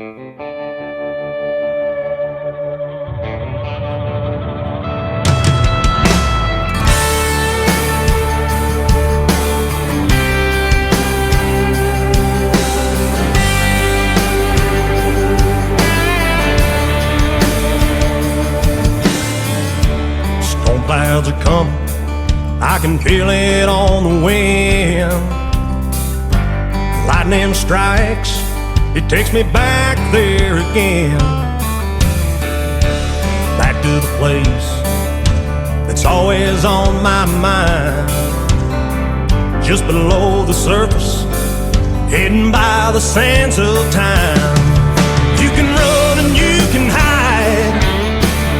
Storm clouds are coming, I can feel it on the wind. Lightning strikes, it takes me back there again. Back to the place that's always on my mind, just below the surface, hidden by the sands of time. You can run and you can hide,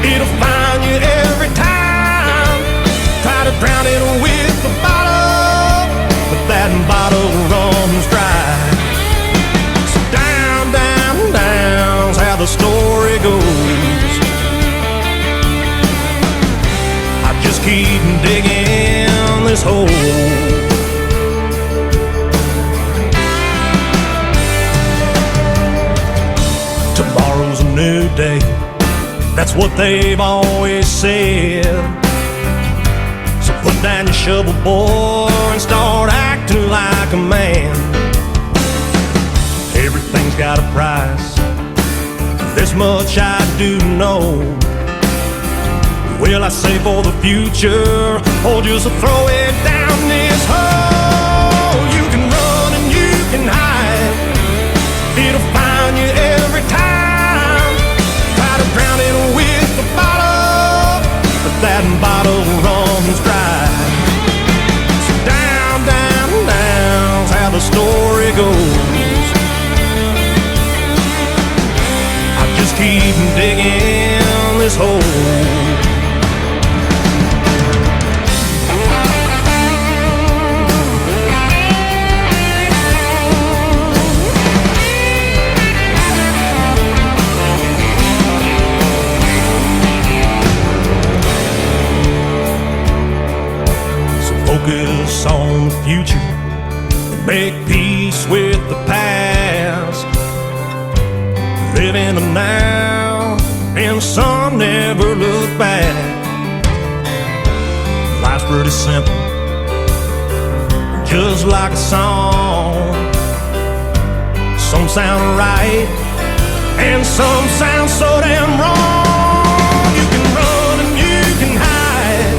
it'll find you every time. Try to drown it with the bottle, but that bottle runs dry. So down, down, down's how the story goes. I just keep digging this hole. Tomorrow's a new day, that's what they've always said. So put down your shovel, boy, and start acting like a man. Everything's got a price, this much I do know. Will I save for the future, or just throw it down this hole? You can run and you can hide, it'll find you every time. Try to drown it with the bottle, but that bottle runs dry. So down, down, down's how the story goes. I just keep digging this hole. Focus on the future, make peace with the past. Live in the now, and some never look back. Life's pretty simple, just like a song. Some sound right, and some sound so damn wrong. You can run and you can hide,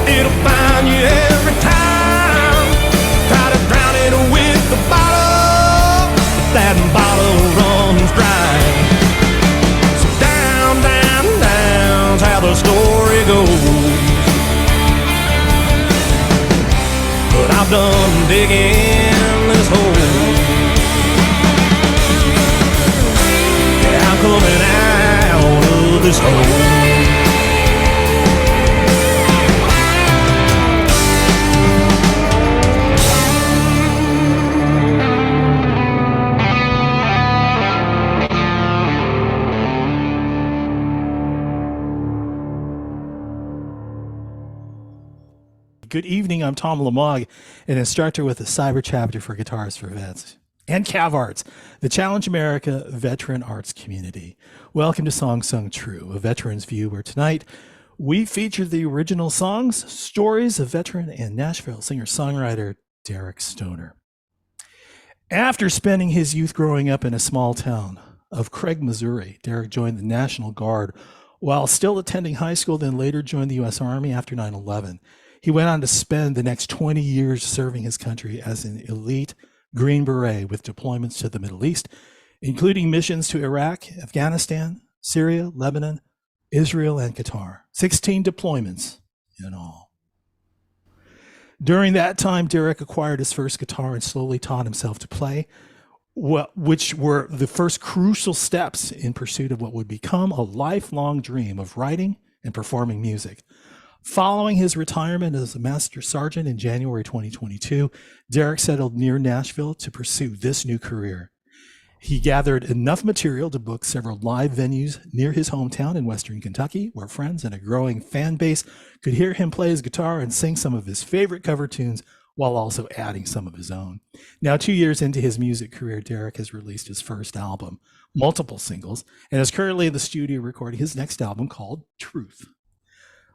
it'll find you every time. Try to drown it with the bottle, but that bottle runs dry. So down, down, down's how the story goes. But I've done digging this hole. Yeah, I'm coming out of this hole. Good evening, I'm Tom Lamog, an instructor with the Cyber Chapter for Guitars for Vets and Cav Arts, the Challenge America veteran arts community. Welcome to Song Sung True, a veteran's view, where tonight we feature the original songs, stories of veteran and Nashville singer-songwriter Derek Stoner. After spending his youth growing up in a small town of Craig, Missouri, Derek joined the National Guard while still attending high school, then later joined the U.S. Army after 9/11. He went on to spend the next 20 years serving his country as an elite Green Beret with deployments to the Middle East, including missions to Iraq, Afghanistan, Syria, Lebanon, Israel, and Qatar. 16 deployments in all. During that time, Derek acquired his first guitar and slowly taught himself to play, which were the first crucial steps in pursuit of what would become a lifelong dream of writing and performing music. Following his retirement as a Master Sergeant in January 2022, Derek settled near Nashville to pursue this new career. He gathered enough material to book several live venues near his hometown in Western Kentucky, where friends and a growing fan base could hear him play his guitar and sing some of his favorite cover tunes while also adding some of his own. Now, 2 years into his music career, Derek has released his first album, multiple singles, and is currently in the studio recording his next album called Truth.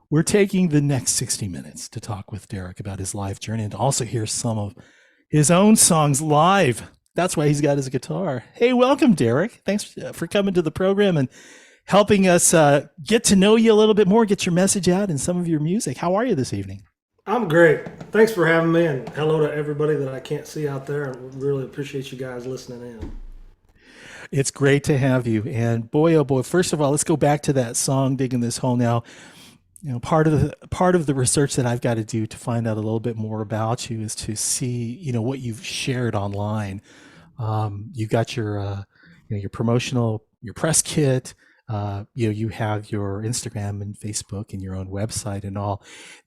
We're taking the next 60 minutes to talk with Derek about his life journey and to also hear some of his own songs live. That's why he's got his guitar. Hey, welcome, Derek. Thanks for coming to the program and helping us get to know you a little bit more, get your message out and some of your music. How are you this evening? I'm great. Thanks for having me, and hello to everybody that I can't see out there. I really appreciate you guys listening in. It's great to have you. And boy, oh boy, first of all, let's go back to that song, Digging This Hole. Now, you know, part of the research that I've got to do to find out a little bit more about you is to see, you know, what you've shared online. You got your promotional, your press kit. You have your Instagram and Facebook and your own website and all.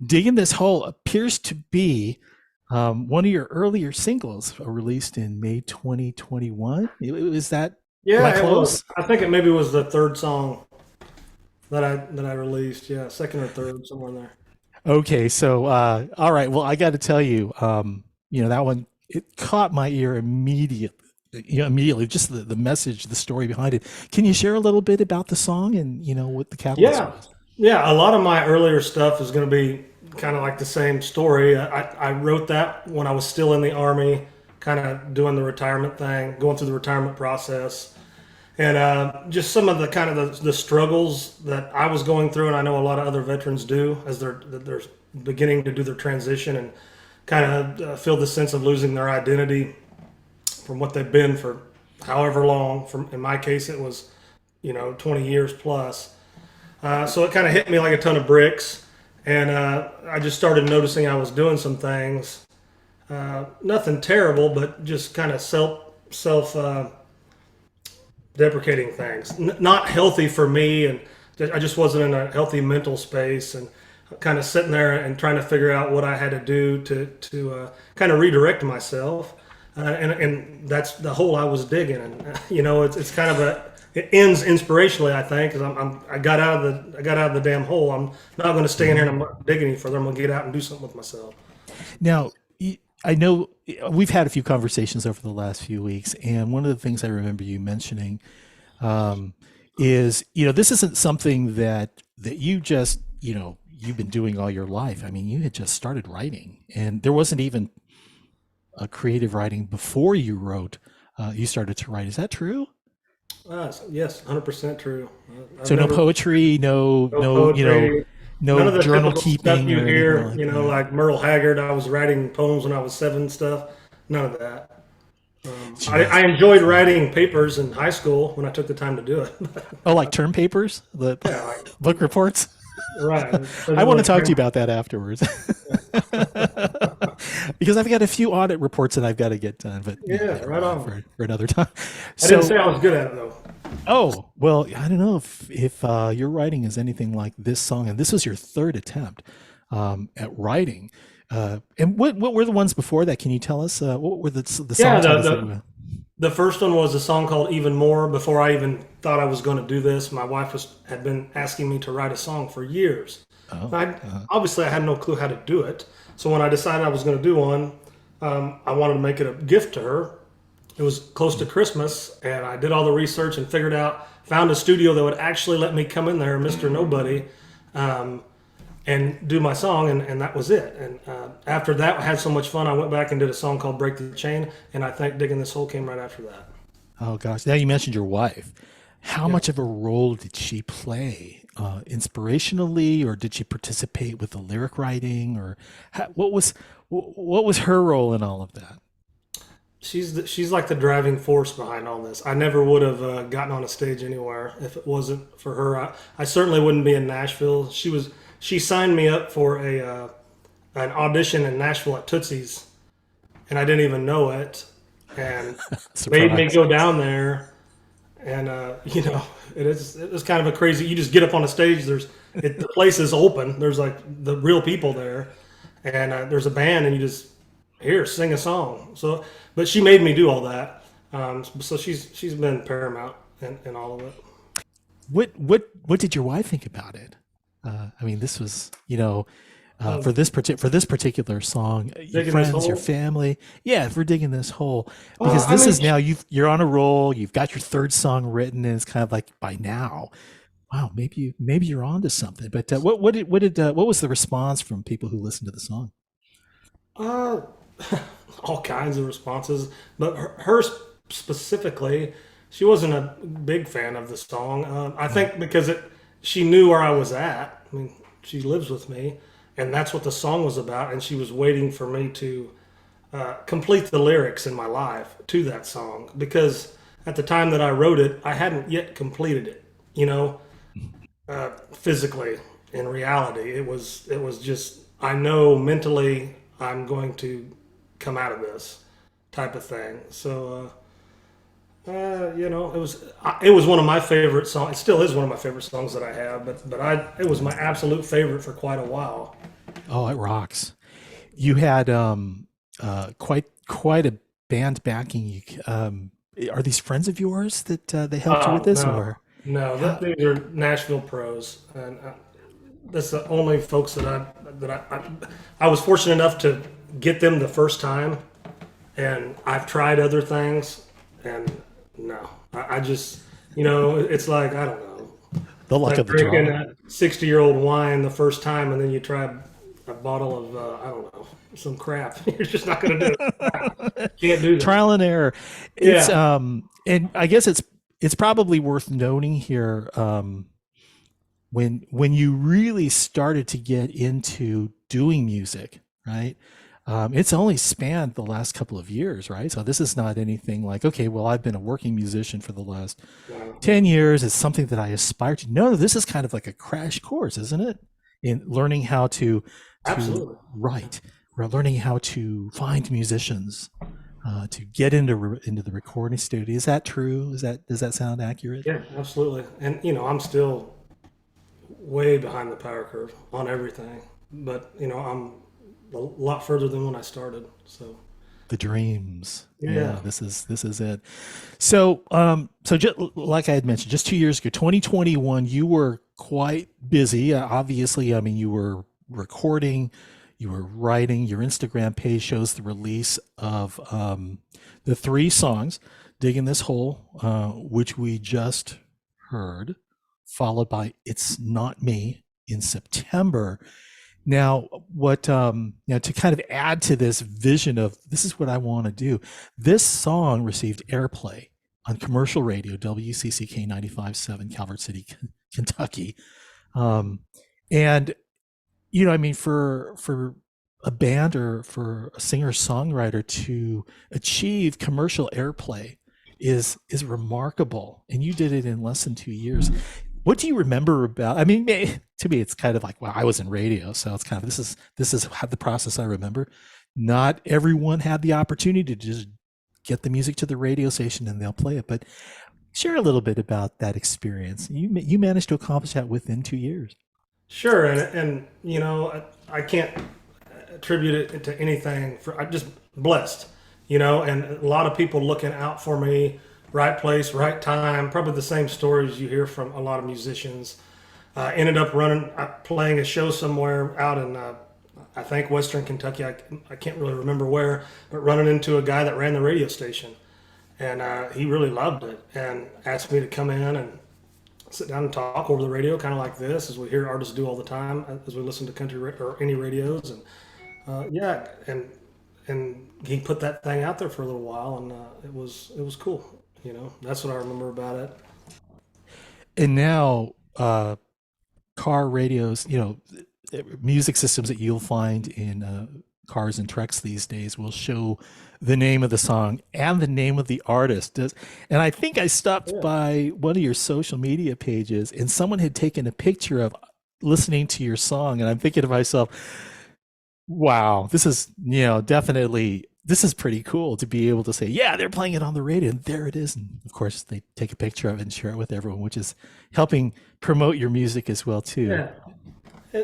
Digging This Hole appears to be one of your earlier singles released in May 2021. Is that Yeah, am I it close? was. I think it maybe was the third song that I released. Yeah, second or third, somewhere in there. Okay, so all right. Well, I got to tell you, that one it caught my ear immediately. Immediately, just the message, the story behind it. Can you share a little bit about the song and what the catalyst Yeah, was? yeah. A lot of my earlier stuff is going to be kind of like the same story. I wrote that when I was still in the Army, kind of doing the retirement thing, going through the retirement process. And just some of the kind of the struggles that I was going through, and I know a lot of other veterans do as they're beginning to do their transition and kind of feel the sense of losing their identity from what they've been for however long. In my case, it was 20 years plus. So it kind of hit me like a ton of bricks, and I just started noticing I was doing some things, nothing terrible, but just kind of self deprecating things, not healthy for me, and I just wasn't in a healthy mental space, and kind of sitting there and trying to figure out what I had to do to kind of redirect myself, and that's the hole I was digging, and it's kind of it ends inspirationally, I think, because I got out of the damn hole. I'm not going to stay in here and I'm not digging any further. I'm going to get out and do something with myself. Now, I know we've had a few conversations over the last few weeks, and one of the things I remember you mentioning is, this isn't something that you just, you've been doing all your life. I mean, you had just started writing, and there wasn't even a creative writing before you started to write. Is that true? Yes, 100% true. So no poetry, no poetry, none of the journal typical keeping stuff you or hear, anything like that. like Merle Haggard. I was writing poems when I was 7 stuff. None of that. I enjoyed writing papers in high school when I took the time to do it. Oh, like term papers, the Yeah, like, book reports. right. I want to talk to you about that afterwards. Because I've got a few audit reports that I've got to get done, but Yeah, right on. for another time. I didn't say I was good at it though. Oh, well, I don't know if your writing is anything like this song, and this was your third attempt at writing. And what were the ones before that? Can you tell us what were the song Yeah, titles? the first one was a song called Even More. Before I even thought I was going to do this, my wife had been asking me to write a song for years. Obviously, I had no clue how to do it. So when I decided I was going to do one, I wanted to make it a gift to her. It was close to Christmas, and I did all the research and found a studio that would actually let me come in there, Mr. Nobody, and do my song, and that was it. And after that, I had so much fun, I went back and did a song called Break the Chain, and I think Digging This Hole came right after that. Oh gosh! Now you mentioned your wife. How much of a role did she play, inspirationally, or did she participate with the lyric writing, or what was her role in all of that? She's like the driving force behind all this. I never would have gotten on a stage anywhere if it wasn't for her. I certainly wouldn't be in Nashville. She signed me up for an audition in Nashville at Tootsie's, and I didn't even know it, and made me go down there. And it is kind of a crazy. You just get up on a stage. The place is open. There's like the real people there, and there's a band, and you just sing a song. So, but she made me do all that. So she's been paramount in all of it. What did your wife think about it? I mean, this was for this particular song, your Digging this friends, your hole? family. Yeah, for digging this hole, because I this mean, is now you're on a roll. You've got your third song written, and it's kind of like by now, wow, maybe you're onto something. But what was the response from people who listened to the song? uh, all kinds of responses, but her specifically, she wasn't a big fan of the song. I think because she knew where I was at. I mean, she lives with me, and that's what the song was about. And she was waiting for me to complete the lyrics in my life to that song because at the time that I wrote it, I hadn't yet completed it. You know, physically, in reality, it was just I know mentally I'm going to come out of this type of thing. So. It was one of my favorite songs. It still is one of my favorite songs that I have. But it was my absolute favorite for quite a while. Oh, it rocks. You had quite a band backing. Are these friends of yours that they helped you with this, No, or no, how? these are Nashville pros, and that's the only folks I was fortunate enough to get them the first time, and I've tried other things, and no, I just it's like I don't know, The luck like of the drinking draw? a 60-year-old wine the first time, and then you try a bottle of I don't know some crap. You're just not going to do it. Can't do that. Trial and error. It's Yeah, and I guess it's probably worth noting here, when you really started to get into doing music, right? It's only spanned the last couple of years, right? So this is not anything like, okay, well, I've been a working musician for the last no, 10 years. It's something that I aspire to. No, this is kind of like a crash course, isn't it? In learning how to absolutely. write. We're learning how to find musicians, to get into the recording studio. Is that true? Does that sound accurate? Yeah, absolutely. And I'm still way behind the power curve on everything, but I'm a lot further than when I started. So The dreams. yeah, Yeah, this is it. So just like I had mentioned, just 2 years ago, 2021, you were quite busy. Obviously, I mean, you were recording, you were writing. Your Instagram page shows the release of the three songs, "Digging This Hole," which we just heard, followed by "It's Not Me" in September. Now, to kind of add to this vision of this is what I want to do, this song received airplay on commercial radio, WCCK 95.7, Calvert City, Kentucky. Um, and, I mean, for a band or for a singer songwriter to achieve commercial airplay is remarkable. And you did it in less than 2 years. What do you remember about? I mean, to me, it's kind of like, well, I was in radio, so it's kind of this is how the process I remember. Not everyone had the opportunity to just get the music to the radio station and they'll play it. But share a little bit about that experience. You managed to accomplish that within 2 years. sure. And I can't attribute it to anything. I'm just blessed, and a lot of people looking out for me. Right place, right time. Probably the same stories you hear from a lot of musicians. Ended up playing a show somewhere out in, I think, Western Kentucky. I can't really remember where, but running into a guy that ran the radio station. And he really loved it and asked me to come in and sit down and talk over the radio, kind of like this, as we hear artists do all the time, as we listen to or any radios. And yeah, and he put that thing out there for a little while, and it was cool. That's what I remember about it. And now, car radios, music systems that you'll find in cars and trucks these days will show the name of the song and the name of the artist. And I think I stopped Yeah, by one of your social media pages and someone had taken a picture of listening to your song. And I'm thinking to myself, wow, this is, definitely, this is pretty cool to be able to say, yeah, they're playing it on the radio and there it is. And of course, they take a picture of it and share it with everyone, which is helping promote your music as well, too. yeah.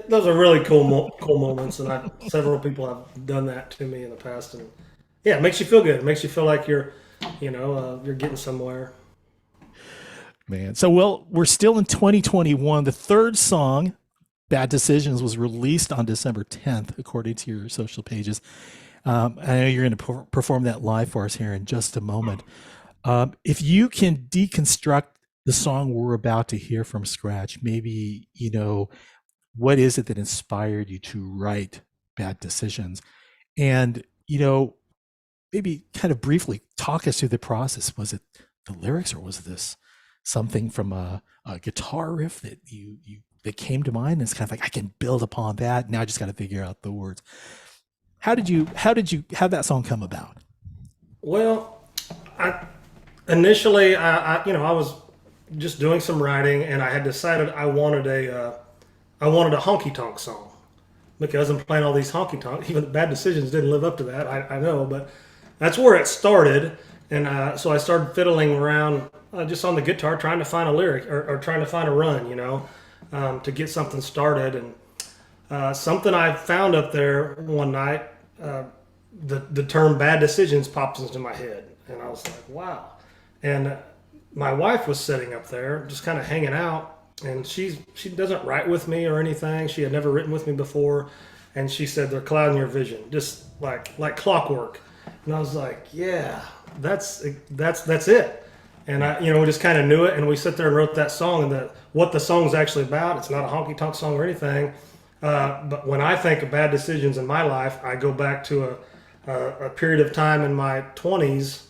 Those are really cool moments, and several people have done that to me in the past, and yeah, it makes you feel good. It makes you feel like you're getting somewhere. Man. So, well, we're still in 2021. The third song Bad Decisions was released on December 10th, according to your social pages. I know you're going to perform that live for us here in just a moment. If you can deconstruct the song we're about to hear from scratch, maybe, what is it that inspired you to write Bad Decisions? And, maybe kind of briefly talk us through the process. Was it the lyrics, or was this something from a guitar riff that that came to mind? And it's kind of like, I can build upon that. Now I just got to figure out the words. How did you have that song come about? Well, initially, I was just doing some writing, and I had decided I wanted a honky tonk song, because I'm playing all these honky tonk. Even Bad Decisions didn't live up to that, I know, but that's where it started. And so I started fiddling around just on the guitar, trying to find a lyric or trying to find a run, to get something started. And something I found up there one night, the term Bad Decisions popped into my head, and I was like, wow. And my wife was sitting up there just kind of hanging out, and she doesn't write with me or anything. She had never written with me before, and she said, they're clouding your vision, just like clockwork. And I was like, yeah, that's it. And we just kind of knew it, and we sat there and wrote that song. And what the song's actually about, it's not a honky tonk song or anything. But when I think of bad decisions in my life, I go back to a period of time in my 20s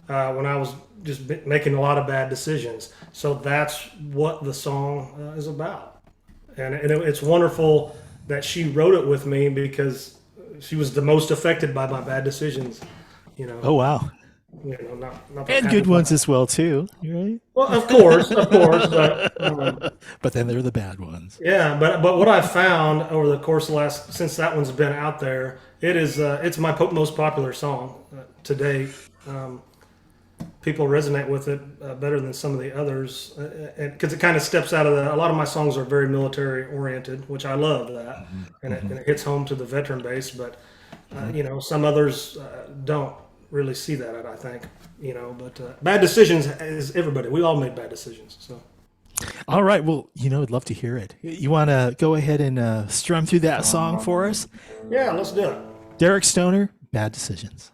when I was just making a lot of bad decisions. So that's what the song is about. And it's wonderful that she wrote it with me, because she was the most affected by my bad decisions. Oh, wow. Not And good ones as well too, right? Well, of course, but but then there are the bad ones. Yeah, but what I've found over the course of since that one's been out there, it's my most popular song to date. People resonate with it better than some of the others, because it kind of steps out of a lot of my songs are very military oriented, which I love that, and it hits home to the veteran base. But some others don't really see that, I think, but bad decisions is everybody. We all made bad decisions. So, all right. Well, I'd love to hear it. You want to go ahead and strum through that song for us? Yeah, let's do it. Derek Stoner, Bad Decisions.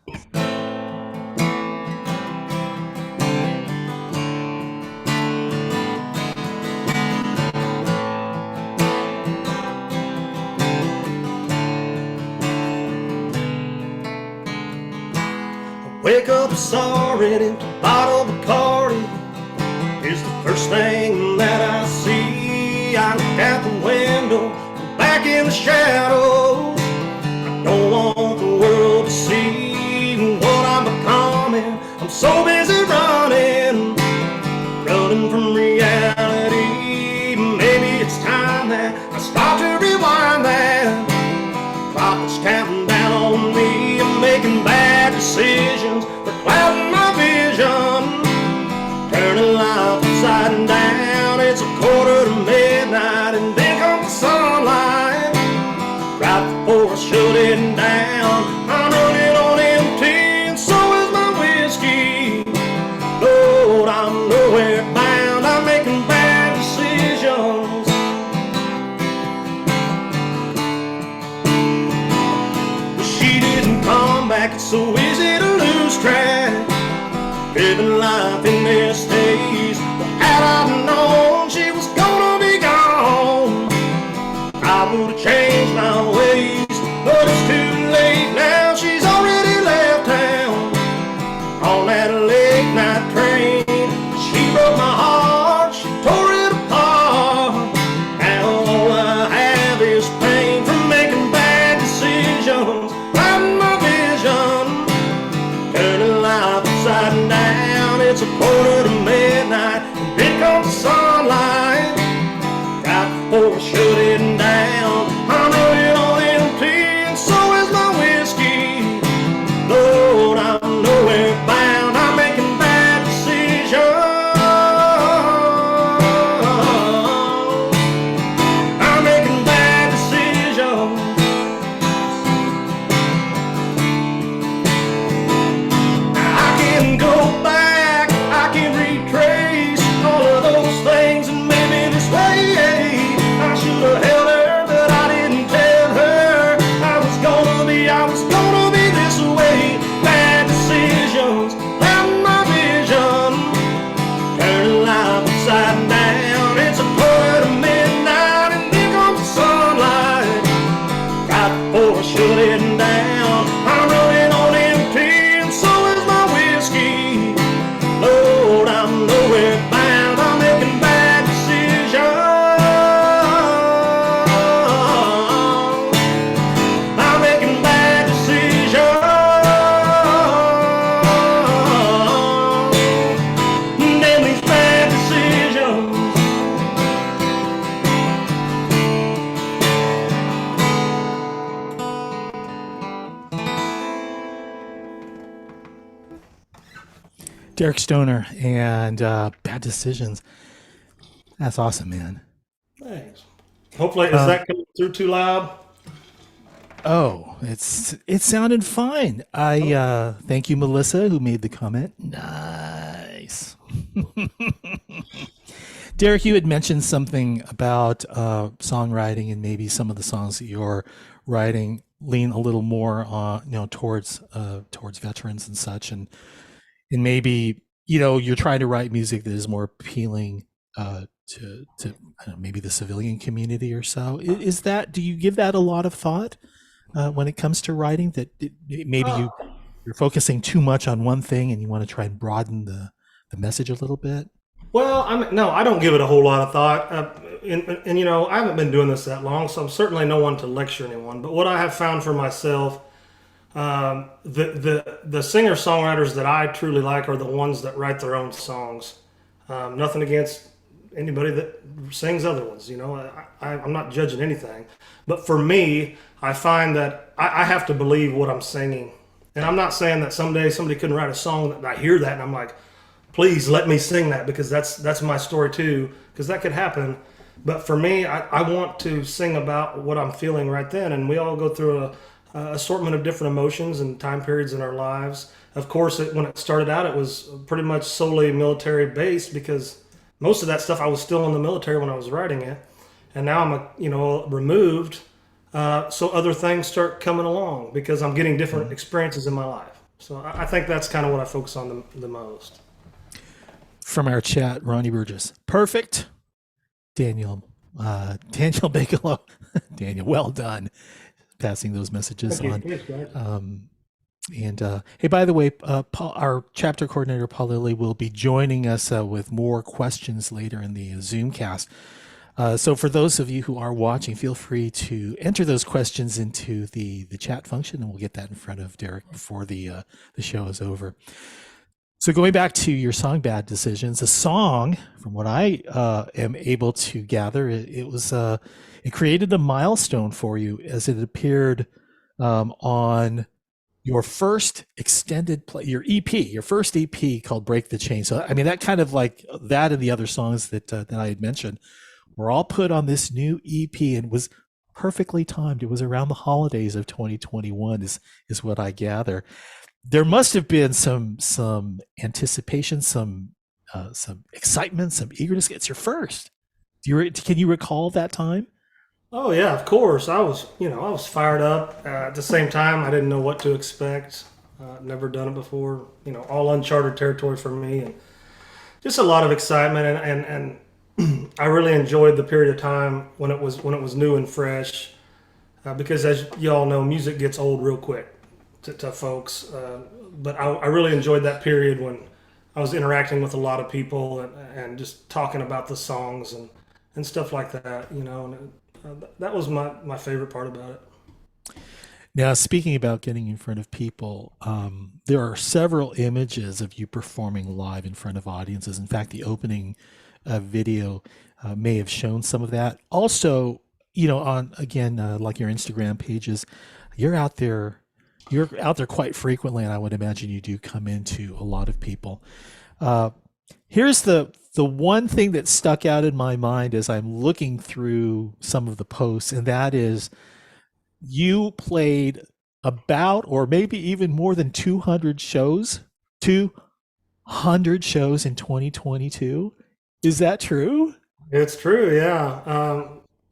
Wake up sorry, an empty bottle of Bacardi is the first thing that I see. I look out the window, back in the shadows. I don't want the world to see what I'm becoming. I'm so busy running from reality. Maybe it's time that I start to rewind that. Clock's counting down on me. I'm making bad decisions. They're clouding my vision, turning life upside down. It's 1:45, and then comes the sunlight right before I shut it down. I'm running on empty, and so is my whiskey. Lord, I'm nowhere bound. I'm making bad decisions. She didn't come back. It's so easy to lose track, living life in this haze. But had I known she was gonna be gone, I would have changed my ways. But it's too late now. She's already left town on that late night train. She broke my heart, she tore it apart. Now all I have is pain from making bad decisions. Clouding my vision, turning life upside down. It's 1:45. Derek Stoner and Bad Decisions. That's awesome, man. Thanks. Hopefully, is that coming through too loud? Oh, it sounded fine. I thank you, Melissa, who made the comment. Nice. Derek, you had mentioned something about songwriting, and maybe some of the songs that you're writing lean a little more towards veterans and such, and maybe you're trying to write music that is more appealing to I don't know, maybe the civilian community or so. Is that, do you give that a lot of thought when it comes to writing, that maybe you're focusing too much on one thing and you want to try and broaden the message a little bit? Well, no, I don't give it a whole lot of thought. And I haven't been doing this that long, so I'm certainly no one to lecture anyone. But what I have found for myself, the singer songwriters that I truly like are the ones that write their own songs. Nothing against anybody that sings other ones. I'm not judging anything. But for me, I find that I have to believe what I'm singing. And I'm not saying that someday somebody couldn't write a song that I hear that and I'm like, please let me sing that, because that's my story too, because that could happen. But for me, I want to sing about what I'm feeling right then. And we all go through a assortment of different emotions and time periods in our lives. Of course, when it started out, it was pretty much solely military based, because most of that stuff I was still in the military when I was writing it. And now I'm removed. So other things start coming along because I'm getting different experiences in my life. So I think that's kind of what I focus on the most. From our chat, Ronnie Burgess, perfect. Daniel Bigelow, Daniel, well done, passing those messages on. Hey, by the way, Paul, our chapter coordinator, Paul Lilly, will be joining us with more questions later in the Zoomcast. So for those of you who are watching, feel free to enter those questions into the chat function, and we'll get that in front of Derek before the show is over. So going back to your song, Bad Decisions, a song, from what I am able to gather, it created a milestone for you as it appeared on your first extended play, your first EP called Break the Chain. So, I mean, that kind of like that and the other songs that I had mentioned were all put on this new EP and was perfectly timed. It was around the holidays of 2021 is what I gather. There must have been some anticipation, some excitement, some eagerness. It's your first. Can you recall that time? Oh yeah, of course. I was fired up. At the same time, I didn't know what to expect. Never done it before. All uncharted territory for me, and just a lot of excitement. And I really enjoyed the period of time when it was new and fresh, because as you all know, music gets old real quick to folks. But I really enjoyed that period when I was interacting with a lot of people and just talking about the songs and stuff like that. And that was my favorite part about it. Now, speaking about getting in front of people, there are several images of you performing live in front of audiences. In fact, the opening video may have shown some of that. Also, on again, like your Instagram pages, you're out there quite frequently, and I would imagine you do come into a lot of people. Here's the one thing that stuck out in my mind as I'm looking through some of the posts, and that is you played about, or maybe even more than 200 shows in 2022. Is that true? It's true, yeah.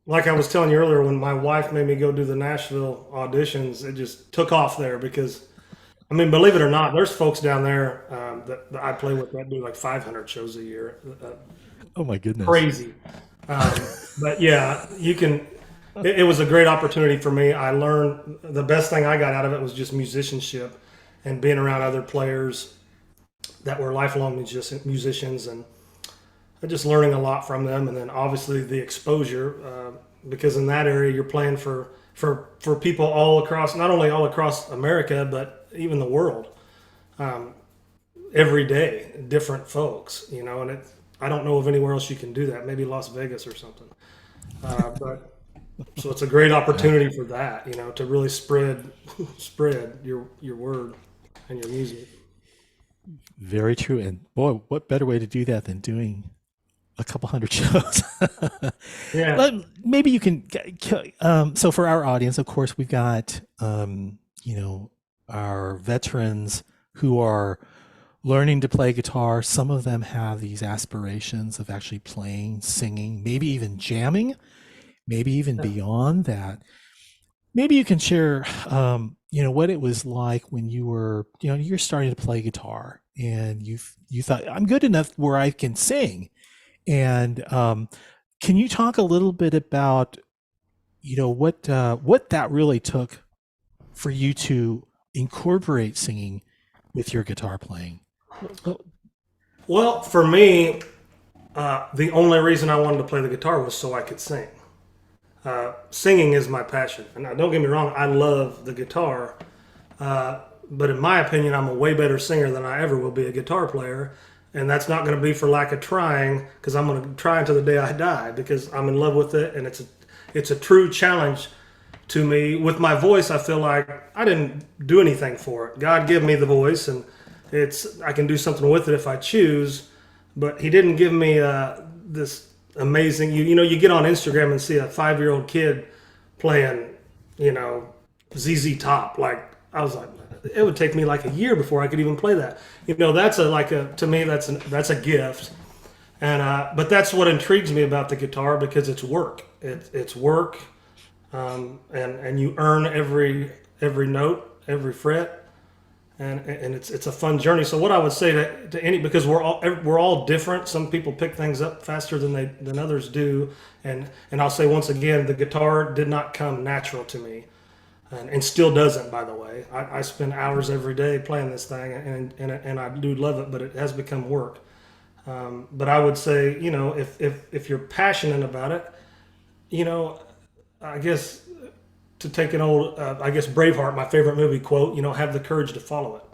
Like I was telling you earlier, when my wife made me go do the Nashville auditions, it just took off there because, I mean, believe it or not, there's folks down there that I play with that do like 500 shows a year. Oh my goodness. Crazy. But yeah, it was a great opportunity for me. I learned, the best thing I got out of it was just musicianship and being around other players that were lifelong musicians, and just learning a lot from them. And then obviously the exposure, because in that area you're playing for people all across, not only all across America, but even the world. Every day, different folks, and I don't know of anywhere else you can do that. Maybe Las Vegas or something. But so it's a great opportunity for that, to really spread your word and your music. Very true. And boy, what better way to do that than doing a couple hundred shows? Yeah. Maybe you can. So for our audience, of course, we've got our veterans who are learning to play guitar. Some of them have these aspirations of actually playing, singing, maybe even jamming, maybe even beyond that. Maybe you can share, what it was like when you were, you're starting to play guitar and you thought, I'm good enough where I can sing. And can you talk a little bit about, what that really took for you to incorporate singing with your guitar playing? Well, for me, the only reason I wanted to play the guitar was so I could sing. Singing is my passion. And now, don't get me wrong, I love the guitar. But in my opinion, I'm a way better singer than I ever will be a guitar player. And that's not going to be for lack of trying, because I'm going to try until the day I die, because I'm in love with it. And it's a true challenge to me. With my voice, I feel like I didn't do anything for it. God gave me the voice, and I can do something with it if I choose. But He didn't give me this amazing. You get on Instagram and see a 5-year-old kid playing, ZZ Top. Like, I was like, it would take me like a year before I could even play that. To me that's a gift. And but that's what intrigues me about the guitar, because it's work. It's work, and you earn every note, every fret, and it's a fun journey. So what I would say to any, because we're all different. Some people pick things up faster than others do, and I'll say once again, the guitar did not come natural to me, and still doesn't. By the way, I spend hours every day playing this thing, and I do love it, but it has become work. But I would say, if you're passionate about it, I guess, to take an old, Braveheart, my favorite movie quote, have the courage to follow it.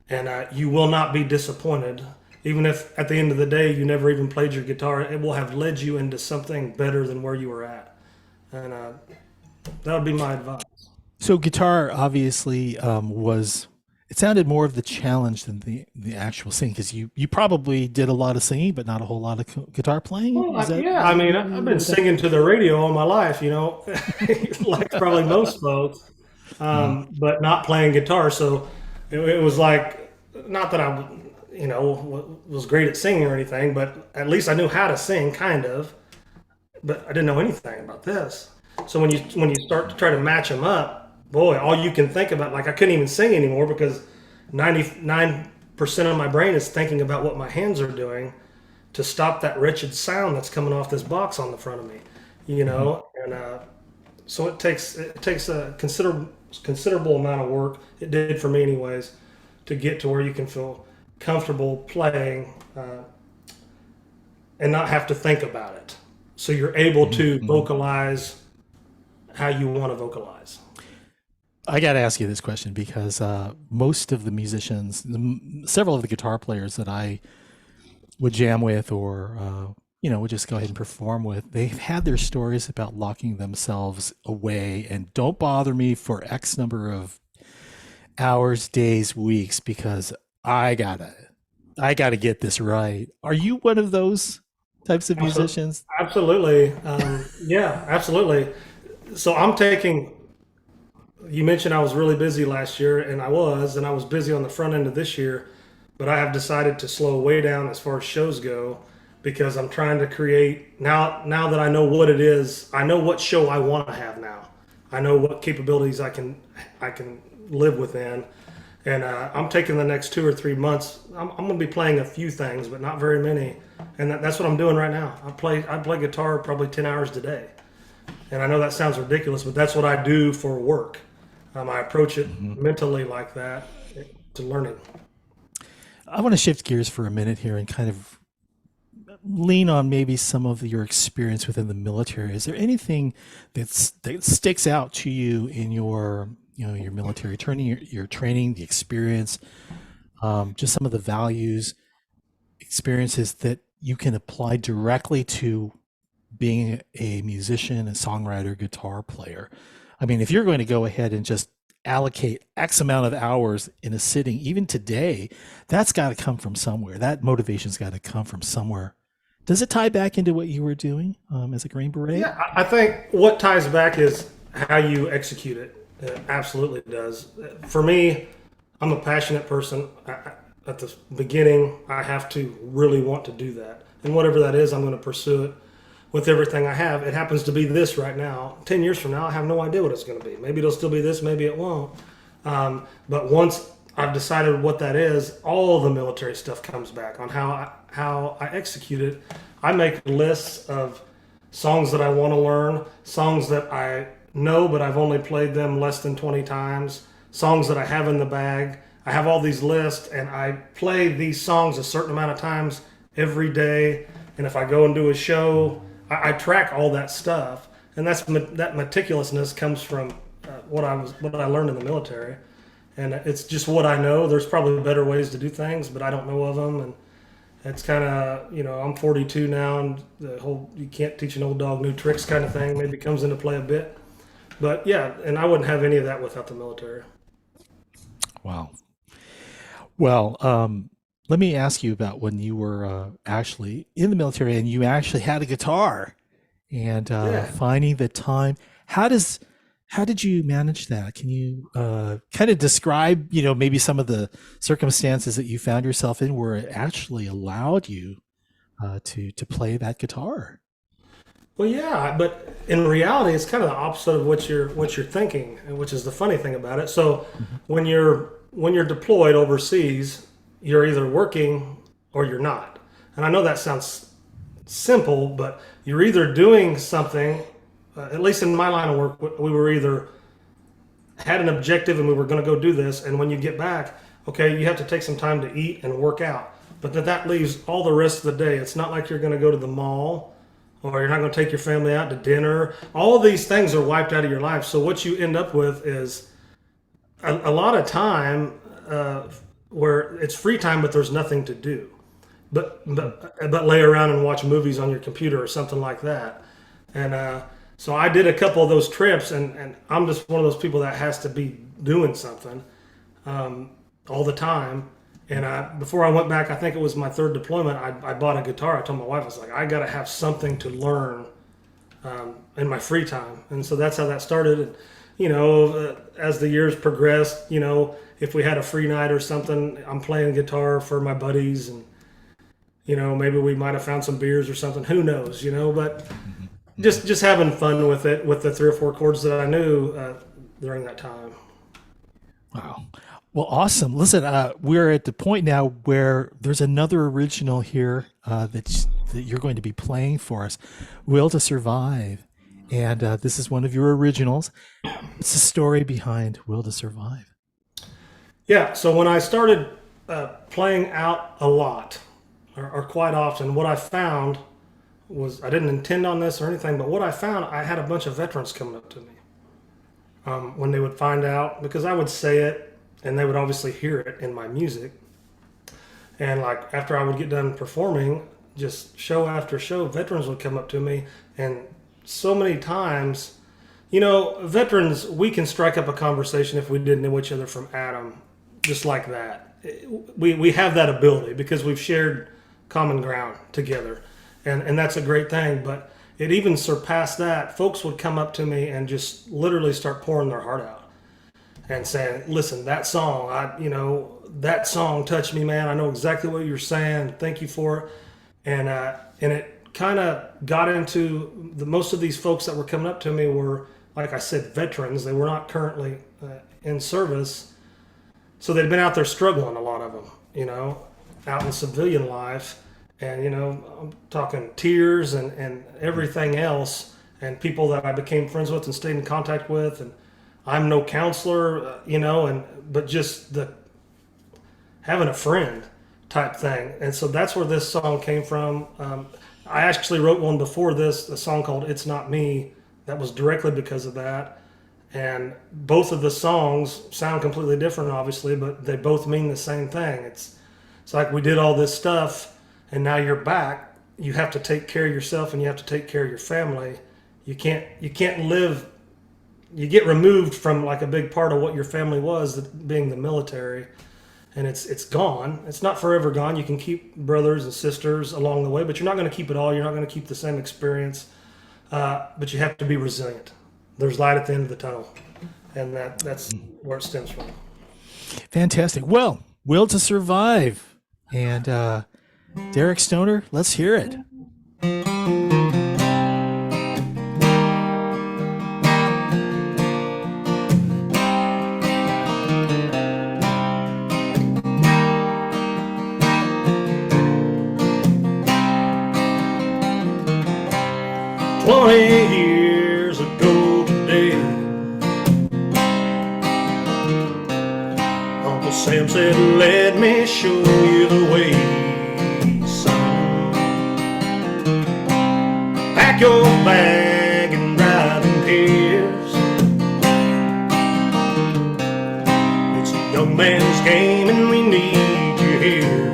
And you will not be disappointed. Even if at the end of the day you never even played your guitar, it will have led you into something better than where you were at. And that would be my advice. So guitar obviously it sounded more of the challenge than the actual singing, because you probably did a lot of singing, but not a whole lot of guitar playing. Well, yeah, I mean, I've been singing to the radio all my life, like probably most folks, but not playing guitar. So it was like, not that I, was great at singing or anything, but at least I knew how to sing, kind of. But I didn't know anything about this. So when you start to try to match them up, boy, all you can think about, like, I couldn't even sing anymore, because 99% of my brain is thinking about what my hands are doing to stop that wretched sound that's coming off this box on the front of me, and so it takes a considerable amount of work. It did for me anyways, to get to where you can feel comfortable playing, and not have to think about it. So you're able to vocalize how you want to vocalize. I got to ask you this question, because most of the musicians, several of the guitar players that I would jam with, or would just go ahead and perform with, they've had their stories about locking themselves away and don't bother me for X number of hours, days, weeks, because I gotta get this right. Are you one of those types of musicians? Absolutely. Yeah, absolutely. So you mentioned I was really busy last year, and I was busy on the front end of this year, but I have decided to slow way down as far as shows go, because I'm trying to create, now that I know what it is, I know what show I want to have now. I know what capabilities I can live within, and I'm taking the next 2 or 3 months. I'm going to be playing a few things, but not very many, and that's what I'm doing right now. I play guitar probably 10 hours a day, and I know that sounds ridiculous, but that's what I do for work. I approach it mentally like that, to learning. I want to shift gears for a minute here and kind of lean on maybe some of your experience within the military. Is there anything that sticks out to you in your military training, your training, the experience, just some of the values, experiences that you can apply directly to being a musician, a songwriter, guitar player? I mean, if you're going to go ahead and just allocate X amount of hours in a sitting, even today, that's got to come from somewhere. That motivation's got to come from somewhere. Does it tie back into what you were doing as a Green Beret? Yeah, I think what ties back is how you execute it. It absolutely does. For me, I'm a passionate person. At the beginning, I have to really want to do that. And whatever that is, I'm going to pursue it with everything I have. It happens to be this right now. 10 years from now, I have no idea what it's going to be. Maybe it'll still be this, maybe it won't. But once I've decided what that is, all the military stuff comes back on how I execute it. I make lists of songs that I want to learn, songs that I know but I've only played them less than 20 times, songs that I have in the bag. I have all these lists, and I play these songs a certain amount of times every day. And if I go and do a show, I track all that stuff. And that meticulousness comes from what I learned in the military. And it's just what I know. There's probably better ways to do things, but I don't know of them. And it's kind of, I'm 42 now, and the whole you can't teach an old dog new tricks kind of thing maybe comes into play a bit. But yeah, and I wouldn't have any of that without the military. Wow. Well, let me ask you about when you were actually in the military and you actually had a guitar and finding the time. How did you manage that? Can you kind of describe, maybe some of the circumstances that you found yourself in where it actually allowed you to play that guitar? Well, yeah, but in reality, it's kind of the opposite of what you're thinking, which is the funny thing about it. So when you're deployed overseas, you're either working or you're not. And I know that sounds simple, but you're either doing something. At least in my line of work, we were either had an objective and we were going to go do this, and when you get back, okay, you have to take some time to eat and work out. But that leaves all the rest of the day. It's not like you're going to go to the mall, or you're not going to take your family out to dinner. All these things are wiped out of your life. So what you end up with is a lot of time where it's free time, but there's nothing to do, but lay around and watch movies on your computer or something like that. And so I did a couple of those trips, and I'm just one of those people that has to be doing something all the time. And before I went back, I think it was my third deployment, I bought a guitar. I told my wife, I was like, I got to have something to learn in my free time. And so that's how that started. And, as the years progressed, if we had a free night or something, I'm playing guitar for my buddies, and, maybe we might have found some beers or something. Who knows, but just having fun with it, with the 3 or 4 chords that I knew during that time. Wow. Well, awesome. Listen, we're at the point now where there's another original here that you're going to be playing for us, Will to Survive. And this is one of your originals. What's the story behind Will to Survive? Yeah, so when I started playing out a lot, or quite often, what I found was, I didn't intend on this or anything, but what I found, I had a bunch of veterans coming up to me when they would find out, because I would say it, and they would obviously hear it in my music. And like after I would get done performing, just show after show, veterans would come up to me, and so many times, veterans, we can strike up a conversation if we didn't know each other from Adam, just like that. We have that ability because we've shared common ground together, and that's a great thing. But it even surpassed that. Folks would come up to me and just literally start pouring their heart out and saying, listen, that song, that song touched me, man. I know exactly what you're saying. Thank you for it. And it kind of got into most of these folks that were coming up to me were, like I said, veterans. They were not currently in service. So they'd been out there struggling, a lot of them, out in civilian life. And, I'm talking tears and everything else, and people that I became friends with and stayed in contact with. And I'm no counselor, but just the having a friend type thing. And so that's where this song came from. I actually wrote one before this, a song called It's Not Me, that was directly because of that. And both of the songs sound completely different, obviously, but they both mean the same thing. It's like we did all this stuff, and now you're back. You have to take care of yourself, and you have to take care of your family. You can't live you get removed from like a big part of what your family was, being the military, and it's gone. It's not forever gone. You can keep brothers and sisters along the way, but you're not going to keep it all. You're not going to keep the same experience, but you have to be resilient. There's light at the end of the tunnel, and that's where it stems from. Fantastic. Well, Will to Survive. And Derek Stoner, let's hear it. 20 years ago today, Uncle Sam said, let me show you the way, son. Pack your bag and drive in pairs. It's a young man's game and we need you here.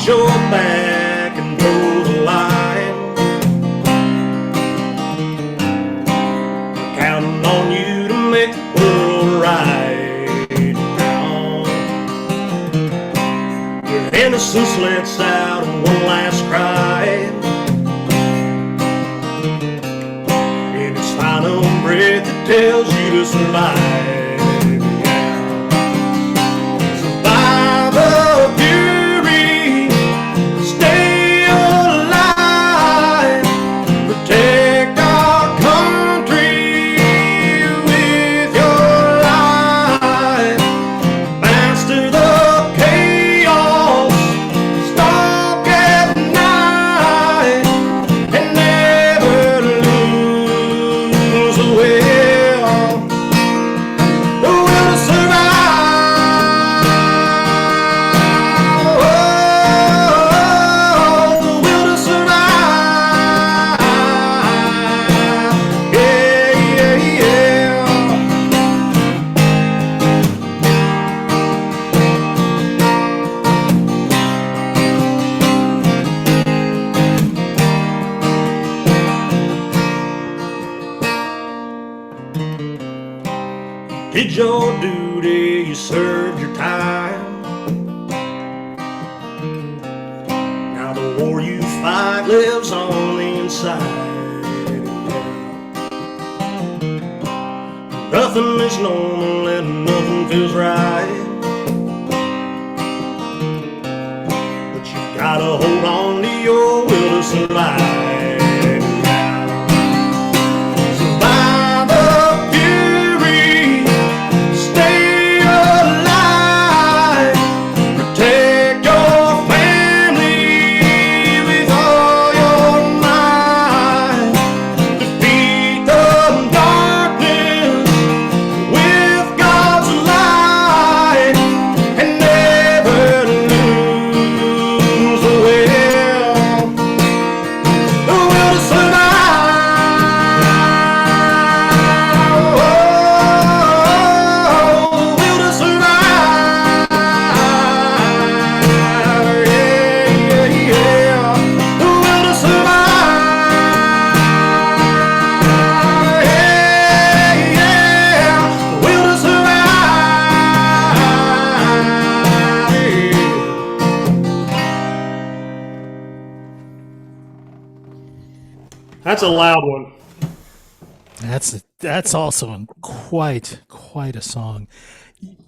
Your back and toe the line. Counting on you to make the world right now. Your innocence lets out one last cry. In its final breath it tells you to survive. Did your duty, you served your time. Now the war you fight lives on the inside. Nothing is normal and nothing feels right, but you gotta hold on to your will to survive. That's a loud one. That's also quite a song.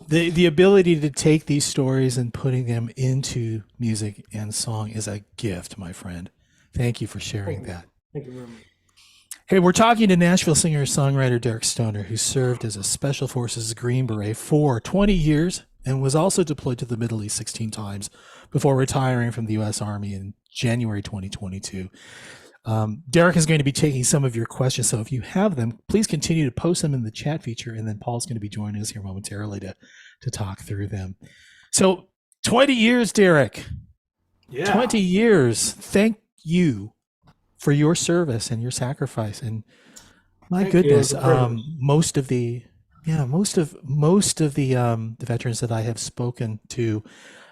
The ability to take these stories and putting them into music and song is a gift, my friend. Thank you for sharing that. Thank you very much. Hey, we're talking to Nashville singer-songwriter Derek Stoner, who served as a Special Forces Green Beret for 20 years and was also deployed to the Middle East 16 times before retiring from the U.S. Army in January 2022. Derek is going to be taking some of your questions, so if you have them, please continue to post them in the chat feature, and then Paul's going to be joining us here momentarily to talk through them. So 20 years, Derek. Yeah. 20 years. Thank you for your service and your sacrifice. And my Thank you. goodness, It's a privilege. most of the veterans that I have spoken to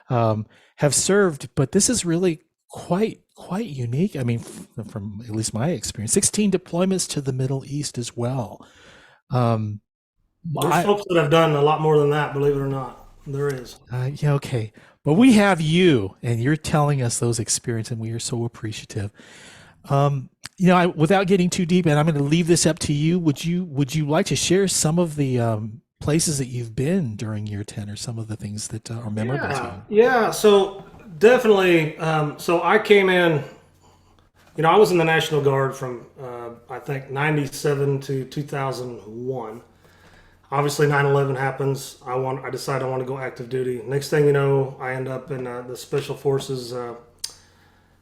have served, but this is really quite unique. I mean, from at least my experience, 16 deployments to the Middle East as well. There's folks that have done a lot more than that, believe it or not. There is. Yeah, okay. But we have you, and you're telling us those experiences, and we are so appreciative. Without getting too deep, and I'm going to leave this up to you. Would you like to share some of the places that you've been during your tenure, some of the things that are memorable to you? Yeah. So definitely. So I came in. I was in the National Guard from I think 97 to 2001. Obviously, 9/11 happens. I decide I want to go active duty. Next thing you know, I end up in the Special Forces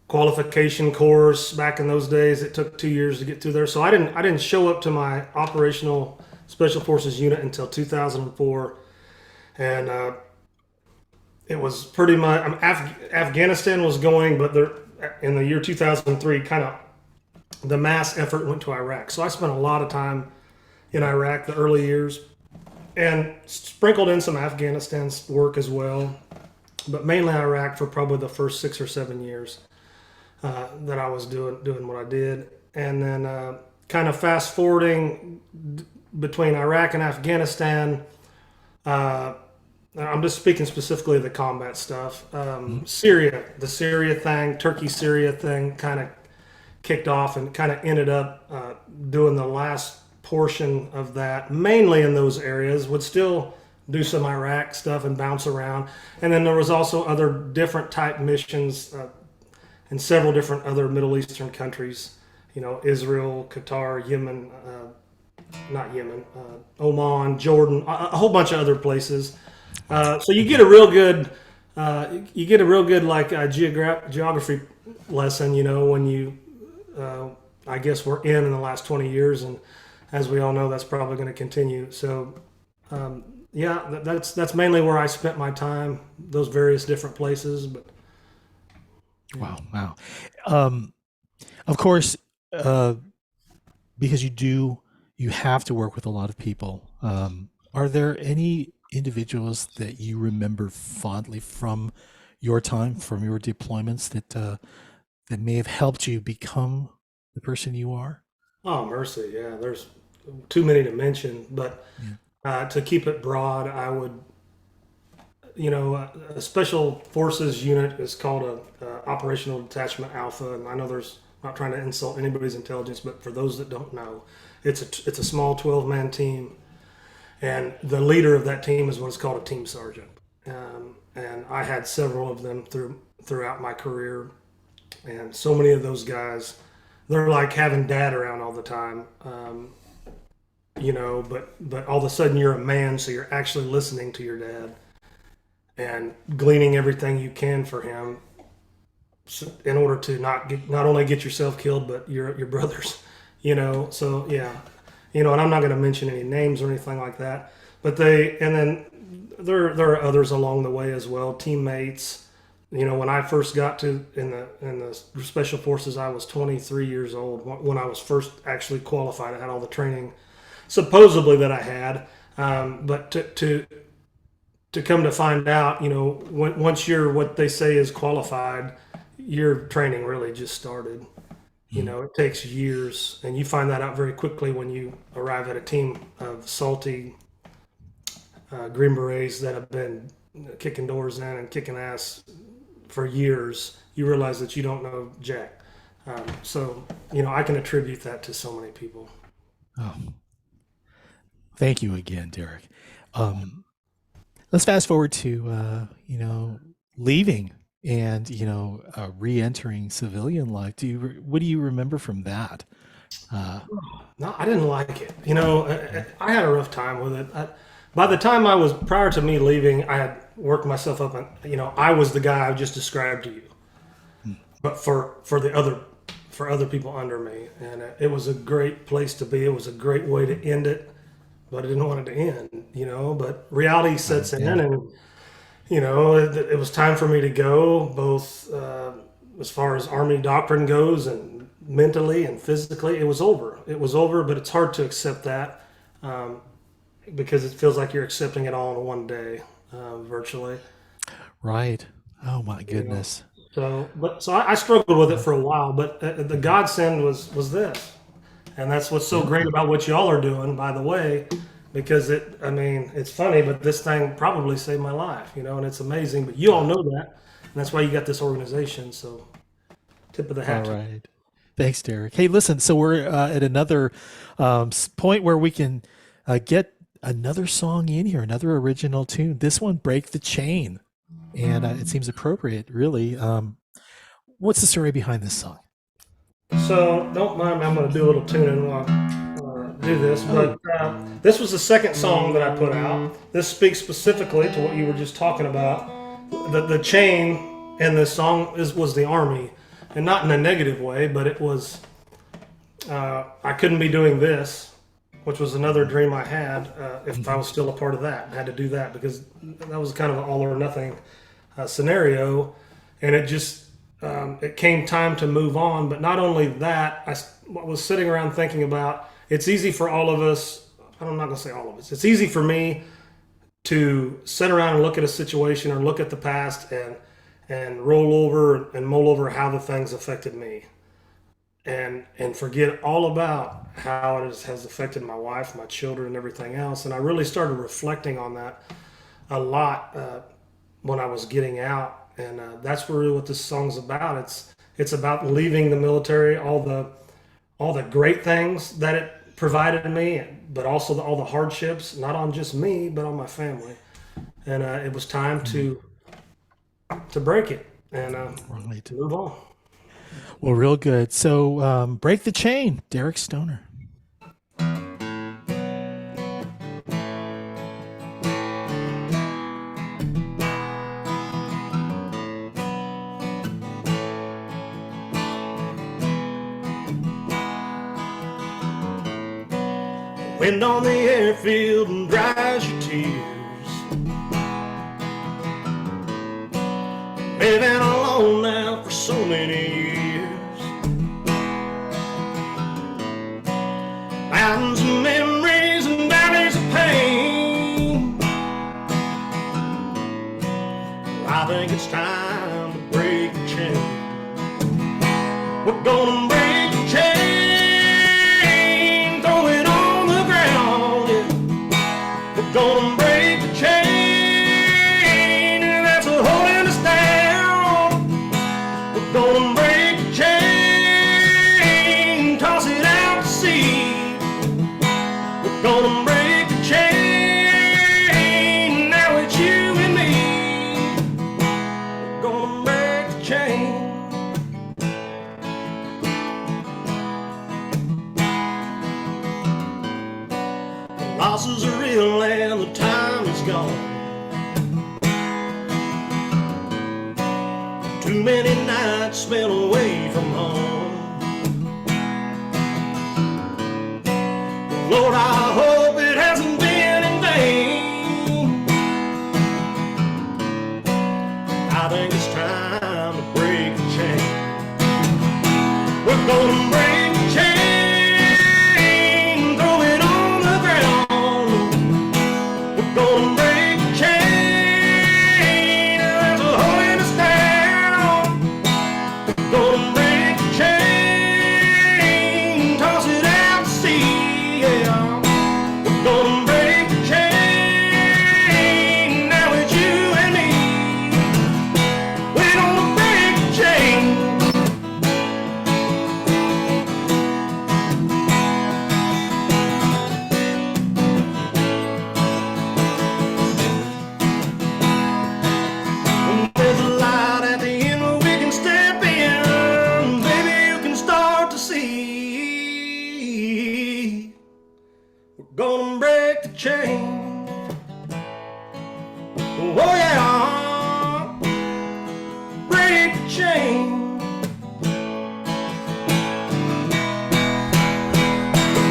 qualification course. Back in those days, it took 2 years to get through there. So I didn't show up to my operational Special Forces unit until 2004, and it was pretty much Afghanistan was going, but in the year 2003, kind of the mass effort went to Iraq. So I spent a lot of time in Iraq the early years, and sprinkled in some Afghanistan work as well, but mainly Iraq for probably the first 6 or 7 years that I was doing what I did. And then kind of fast forwarding between Iraq and Afghanistan, I'm just speaking specifically of the combat stuff. Syria, the Syria thing, Turkey-Syria thing kind of kicked off and kind of ended up doing the last portion of that, mainly in those areas. Would still do some Iraq stuff and bounce around. And then there was also other different type missions in several different other Middle Eastern countries, Israel, Qatar, Yemen, Oman, Jordan, a whole bunch of other places. So you get a real good geography lesson, when you, I guess we're in the last 20 years, and as we all know, that's probably going to continue. So, that's mainly where I spent my time, those various different places. But Wow. Of course, because you have to work with a lot of people. Are there any individuals that you remember fondly from your time, from your deployments, that may have helped you become the person you are? oh, mercy, yeah, there's too many to mention. But to keep it broad, I would, a special forces unit is called a operational detachment alpha, and I know not trying to insult anybody's intelligence, but for those that don't know, it's a small 12-man team, and the leader of that team is what's called a team sergeant. And I had several of them throughout my career, and so many of those guys, they're like having dad around all the time. But all of a sudden you're a man, so you're actually listening to your dad and gleaning everything you can for him in order to not only get yourself killed, but your brothers, So yeah, and I'm not going to mention any names or anything like that. But then there are others along the way as well, teammates. When I first got in the Special Forces, I was 23 years old when I was first actually qualified. I had all the training, supposedly, that I had, but to come to find out, once you're what they say is qualified, your training really just started. It takes years, and you find that out very quickly when you arrive at a team of salty Green Berets that have been kicking doors in and kicking ass for years. You realize that you don't know jack. So I can attribute that to so many people. Oh, thank you again, Derek. Let's fast forward to leaving and re-entering civilian life. What do you remember from that? No, I didn't like it. I had a rough time with it. By the time prior to me leaving, I worked myself up, and I was the guy I just described to you, but for other people under me, and it was a great place to be. It was a great way to end it, but I didn't want it to end, But reality sets in, and it was time for me to go, both as far as Army doctrine goes, and mentally and physically. It was over. It was over, but it's hard to accept that. Because it feels like you're accepting it all in one day, virtually. Right. Oh my goodness. So I struggled with it for a while, but the godsend was this, and that's what's so great about what y'all are doing, by the way, because it's funny, but this thing probably saved my life, and it's amazing. But you all know that, and that's why you got this organization. So, tip of the hat. All right. Thanks, Derek. Hey, listen. So we're at another point where we can get another song in here, another original tune. This one, "Break the Chain," and it seems appropriate, really. What's the story behind this song? So don't mind me, I'm going to do a little tuning while I do this, but this was the second song that I put out. This speaks specifically to what you were just talking about. The chain in this song was the Army, and not in a negative way, but it was, I couldn't be doing this, which was another dream I had if I was still a part of that. I had to do that because that was kind of an all or nothing scenario, and it just it came time to move on. But not only that, I was sitting around thinking about, it's easy for all of us, I'm not going to say all of us, it's easy for me to sit around and look at a situation or look at the past and roll over and mull over how the things affected me. And forget all about how it has affected my wife, my children, and everything else. And I really started reflecting on that a lot when I was getting out. And that's really what this song's about. It's about leaving the military, all the great things that it provided me, but also all the hardships, not on just me, but on my family. And it was time to break it and to move on. Well, real good. So, "Break the Chain," Derek Stoner. Wind on the airfield and dries your tears. Living alone now for so many years. Mountains of memories and valleys of pain. I think it's time to break the chain. We're gonna break the chain, throw it on the ground, yeah. We're gonna break the chain, and that's a holding us down. We're gonna break the chain, toss it out to sea. We're gonna break the chain, now it's you and me. We're gonna break the chain. The losses are real and the time is gone. Too many nights spent away from home. Lord, I hope it hasn't been in vain. I think it's time to break the chain. We're gonna break the chain, throw it on the ground. We're gonna break the chain, that's a holding us down. We're gonna break the chain, toss it out to sea, yeah. We're gonna break the chain, now it's you and me. We're gonna break the chain. There's a light at the end where we can step in. Baby, you can start to see. We're gonna break the chain. Oh yeah.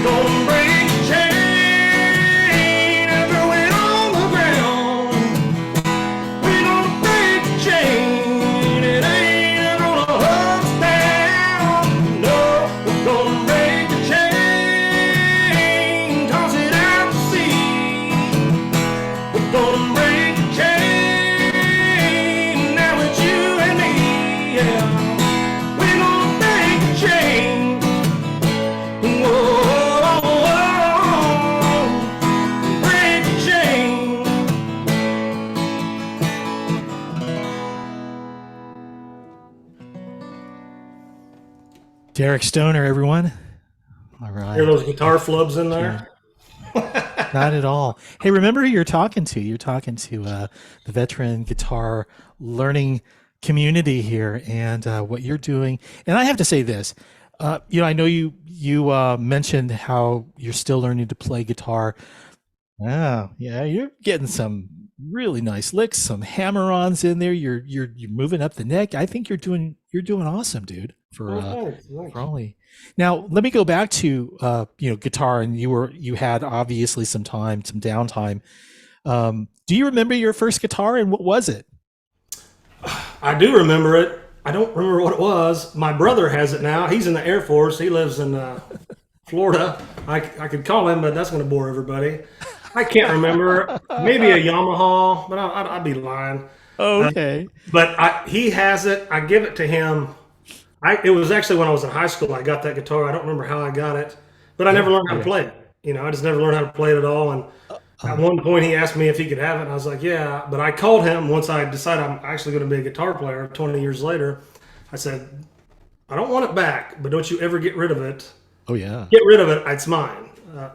gonna break the chain and throw it on the ground. We're gonna break the chain, it ain't gonna hold us down. No, we're gonna break the chain, toss it out to sea. We're gonna break the chain, now it's you and me, yeah. We're gonna break the chain. Whoa, break the chain. Derek Stoner, everyone. All right. Hear those guitar flubs in there? Not at all. Hey, remember who you're talking to? You're talking to the veteran guitar learning community here, and what you're doing. And I have to say this. I know you mentioned how you're still learning to play guitar. Oh, yeah, you're getting some really nice licks, some hammer-ons in there. You're moving up the neck. I think you're doing awesome, dude. For Thanks. Raleigh. Now, let me go back to guitar, and you had obviously some downtime. Do you remember your first guitar, and what was it? I do remember it. I don't remember what it was. My brother has it now. He's in the Air Force. He lives in Florida. I could call him, but that's going to bore everybody. I can't remember. Maybe a Yamaha, but I'd be lying. Oh, okay. But he has it. I give it to him. It was actually when I was in high school. I got that guitar. I don't remember how I got it, but I never learned how to play it. I just never learned how to play it at all. And at one point, he asked me if he could have it, and I was like, "Yeah." But I called him once I decided I'm actually going to be a guitar player. 20 years later, I said, "I don't want it back, but don't you ever get rid of it." Oh yeah. Get rid of it. It's mine. So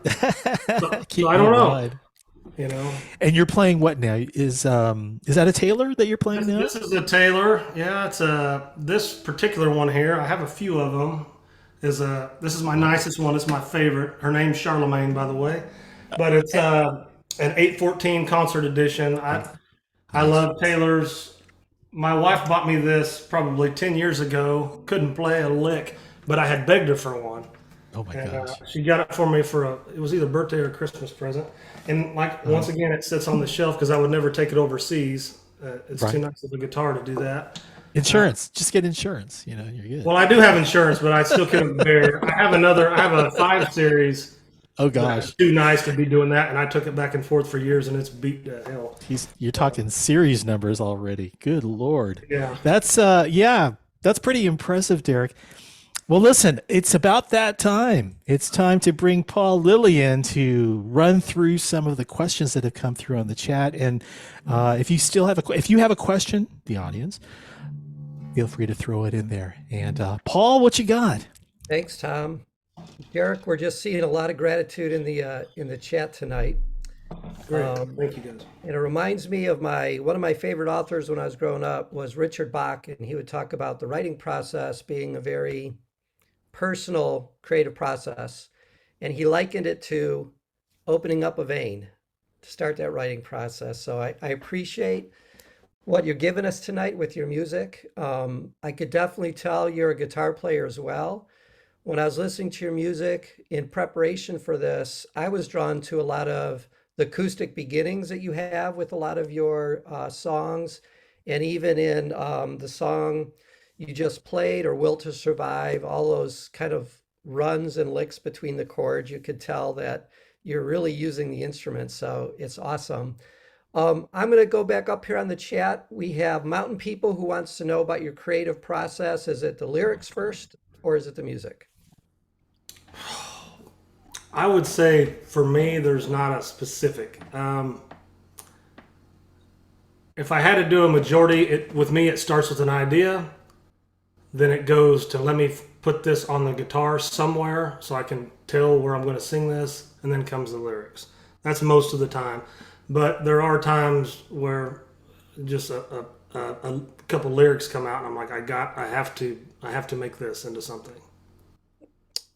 I don't know. Mind. And you're playing what now? Is that a Taylor that you're playing now? This is a Taylor. Yeah, it's this particular one here. I have a few of them. This is my nicest one. It's my favorite. Her name's Charlemagne, by the way. But it's an 814 concert edition. I love Taylors. My wife bought me this probably 10 years ago. Couldn't play a lick, but I had begged her for one. Oh my gosh. She got it for me it was either birthday or Christmas present. And once again, it sits on the shelf because I would never take it overseas. It's too nice of a guitar to do that. Insurance. Just get insurance. You're good. Well, I do have insurance, but I still couldn't bear. I have a 5 Series. Oh gosh. Too nice to be doing that, and I took it back and forth for years, and it's beat to hell. You're talking series numbers already. Good Lord. Yeah. That's pretty impressive, Derek. Well, listen, it's about that time. It's time to bring Paul Lilly in to run through some of the questions that have come through on the chat. And if you have a question, the audience, feel free to throw it in there. And Paul, what you got? Thanks, Tom. Derek, we're just seeing a lot of gratitude in the chat tonight. Great. Thank you, guys. And it reminds me of one of my favorite authors when I was growing up was Richard Bach, and he would talk about the writing process being a very personal creative process, and he likened it to opening up a vein to start that writing process. So I appreciate what you're giving us tonight with your music. I could definitely tell you're a guitar player as well. When I was listening to your music in preparation for this, I was drawn to a lot of the acoustic beginnings that you have with a lot of your songs, and even in the song you just played, or Will to Survive, all those kind of runs and licks between the chords, you could tell that you're really using the instrument. So it's awesome. I'm going to go back up here on the chat. We have Mountain People who wants to know about your creative process. Is it the lyrics first, or is it the music? I would say for me, there's not a specific. If I had to do a majority, with me, it starts with an idea. Then it goes to, let me put this on the guitar somewhere so I can tell where I'm going to sing this, and then comes the lyrics. That's most of the time. But there are times where just a couple lyrics come out, and I'm like, I have to make this into something.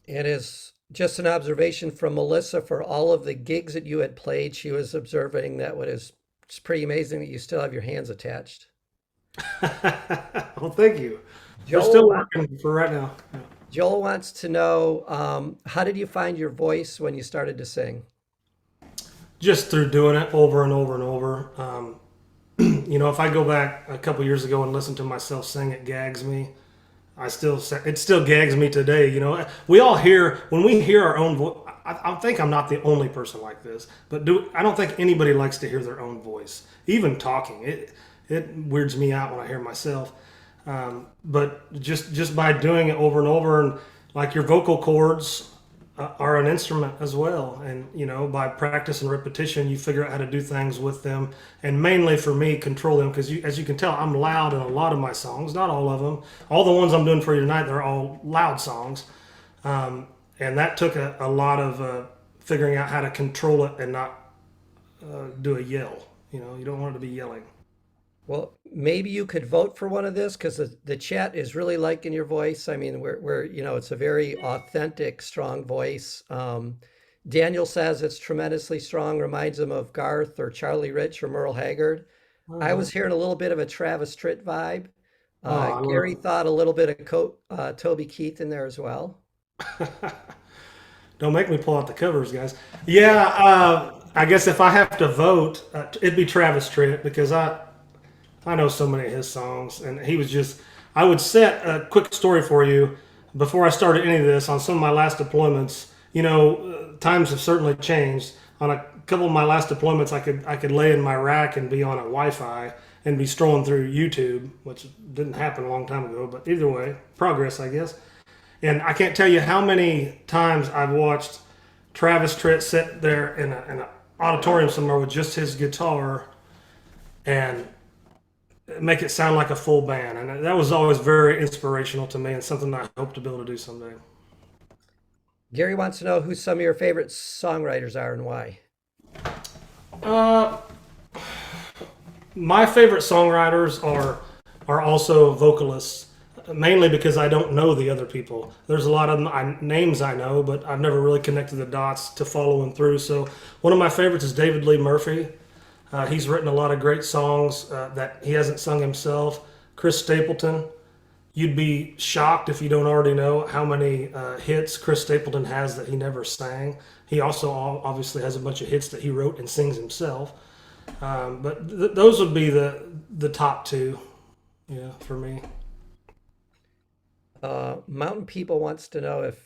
It is just an observation from Melissa for all of the gigs that you had played. She was observing that it's pretty amazing that you still have your hands attached. Well, thank you. We're still working for right now. Joel wants to know, how did you find your voice when you started to sing? Just through doing it over and over and over. If I go back a couple years ago and listen to myself sing, it gags me. It still gags me today. We all hear when we hear our own voice. I think I'm not the only person like this, but I don't think anybody likes to hear their own voice, even talking. It weirds me out when I hear myself. But just by doing it over and over, and like your vocal cords are an instrument as well, and by practice and repetition, you figure out how to do things with them, and mainly for me, control them, because as you can tell, I'm loud in a lot of my songs, not all of them. All the ones I'm doing for you tonight, they're all loud songs, and that took a lot of figuring out how to control it and not do a yell. You don't want it to be yelling. Well, maybe you could vote for one of this because the chat is really liking your voice. I mean, it's a very authentic, strong voice. Daniel says it's tremendously strong, reminds him of Garth or Charlie Rich or Merle Haggard. I was hearing a little bit of a Travis Tritt vibe. Gary thought a little bit of Toby Keith in there as well. Don't make me pull out the covers, guys. Yeah, I guess if I have to vote, it'd be Travis Tritt, because I know so many of his songs, and he was just. I would set a quick story for you before I started any of this. On some of my last deployments, times have certainly changed. On a couple of my last deployments, I could lay in my rack and be on a Wi-Fi and be strolling through YouTube, which didn't happen a long time ago. But either way, progress, I guess. And I can't tell you how many times I've watched Travis Tritt sit there in an auditorium somewhere with just his guitar and make it sound like a full band. And that was always very inspirational to me, and something I hope to be able to do someday. Gary wants to know who some of your favorite songwriters are and why. My favorite songwriters are also vocalists, mainly because I don't know the other people. There's a lot of names I know, but I've never really connected the dots to follow them through. So one of my favorites is David Lee Murphy. He's written a lot of great songs that he hasn't sung himself. Chris Stapleton. You'd be shocked if you don't already know how many hits Chris Stapleton has that he never sang. He also obviously has a bunch of hits that he wrote and sings himself. But those would be the top two, for me. Mountain People wants to know if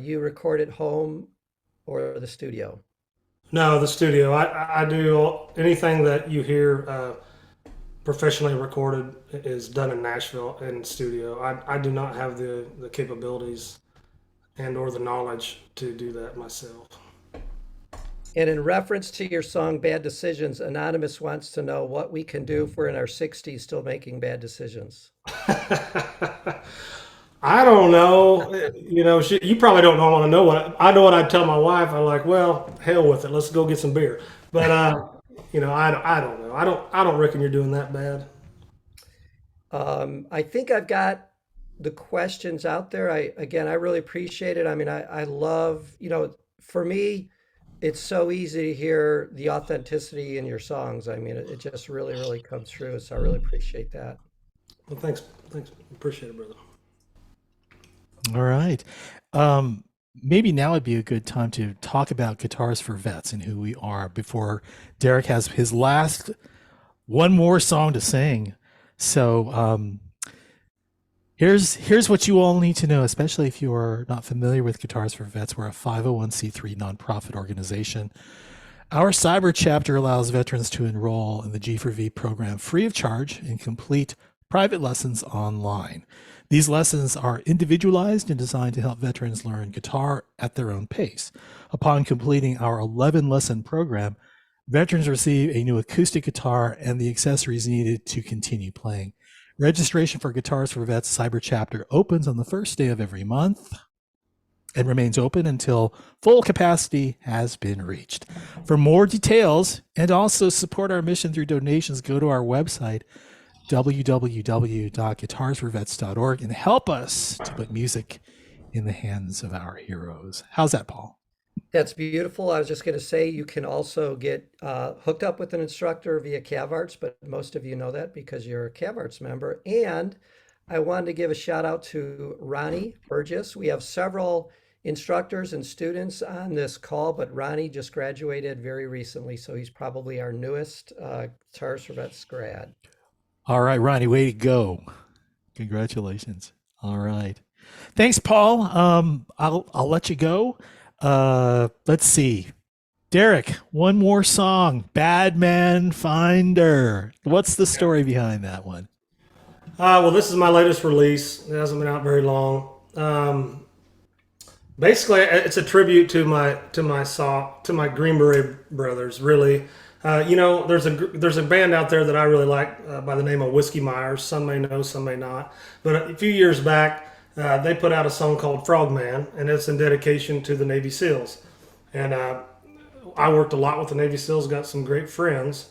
you record at home or the studio. No, the studio. I do anything that you hear professionally recorded is done in Nashville in studio. I do not have the capabilities and or the knowledge to do that myself. And in reference to your song Bad Decisions, Anonymous wants to know what we can do if we're in our 60s still making bad decisions. I don't know. You probably don't want to know what I know. What I'd tell my wife, I'm like, well, hell with it. Let's go get some beer. But I don't know. I don't reckon you're doing that bad. I think I've got the questions out there. I really appreciate it. I mean, I love, for me, it's so easy to hear the authenticity in your songs. I mean, it just really, really comes through. So I really appreciate that. Well, thanks. Appreciate it, brother. All right. Maybe now would be a good time to talk about Guitars for Vets and who we are before Derek has his last one more song to sing. So here's what you all need to know, especially if you are not familiar with Guitars for Vets. We're a 501c3 nonprofit organization. Our cyber chapter allows veterans to enroll in the G4V program free of charge and complete private lessons online. These lessons are individualized and designed to help veterans learn guitar at their own pace. Upon completing our 11-lesson program, veterans receive a new acoustic guitar and the accessories needed to continue playing. Registration for Guitars for Vets Cyber Chapter opens on the first day of every month and remains open until full capacity has been reached. For more details and also support our mission through donations, go to our website, www.guitarsforvets.org, and help us to put music in the hands of our heroes. How's that, Paul? That's beautiful. I was just going to say you can also get hooked up with an instructor via CavArts, but most of you know that because you're a CavArts member. And I wanted to give a shout out to Ronnie Burgess. We have several instructors and students on this call, but Ronnie just graduated very recently, so he's probably our newest Guitars for Vets grad. All right, Ronnie, way to go. Congratulations. All right. Thanks, Paul. I'll let you go. Let's see. Derek, one more song, Bad Man Finder. What's the story behind that one? Well, this is my latest release. It hasn't been out very long. Basically, it's a tribute to my Green Beret brothers. Really, there's a band out there that I really like by the name of Whiskey Myers. Some may know, some may not. But a few years back, they put out a song called Frogman, and it's in dedication to the Navy SEALs. And I worked a lot with the Navy SEALs, got some great friends.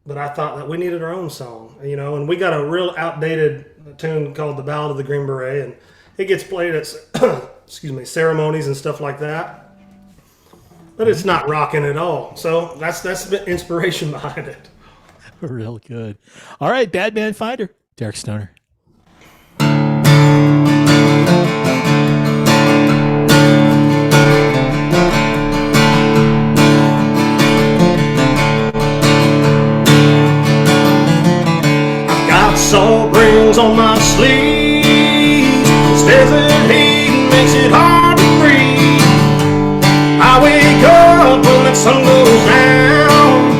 But I thought that we needed our own song, and we got a real outdated tune called The Ballad of the Green Beret, and it gets played at, ceremonies and stuff like that. But it's not rocking at all. So that's the inspiration behind it. Real good. All right, Bad Man Finder, Derek Stoner. Salt rings on my sleeves. This desert heat makes it hard to breathe. I wake up when the sun goes down.